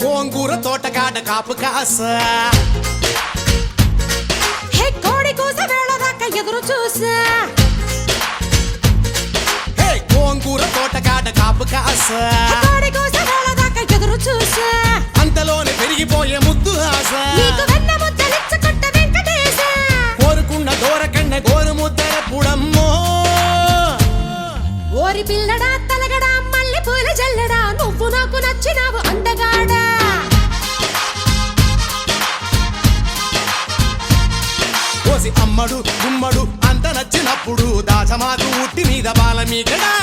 గోంగూర తోటకాడ కాపు కాస కోడి కూస వేళ దాకా ఎదురు చూసా గోంగూర తోటకాడ కాపు కాస కోడి కూస వేళ దాకా ఎదురు చూసా అంతలోనే పెరిగిపోయే ముద్దు ఆశ నీకు వెన్న ముద్దలిచ్చుకుంట వెంకటేశ కోరుకున్న దూరకన్న గోరు ముద్దర పుడమ్మో ఓరి పిల్లడా తలగడా మల్లె పూల జల్లడా నువ్వు నాకు నచ్చినావు అందగాడా కోసి అమ్మడు గుమ్మడు అంత నచ్చినప్పుడు దాచమాకు ఉట్టి మీద బాల మీకడా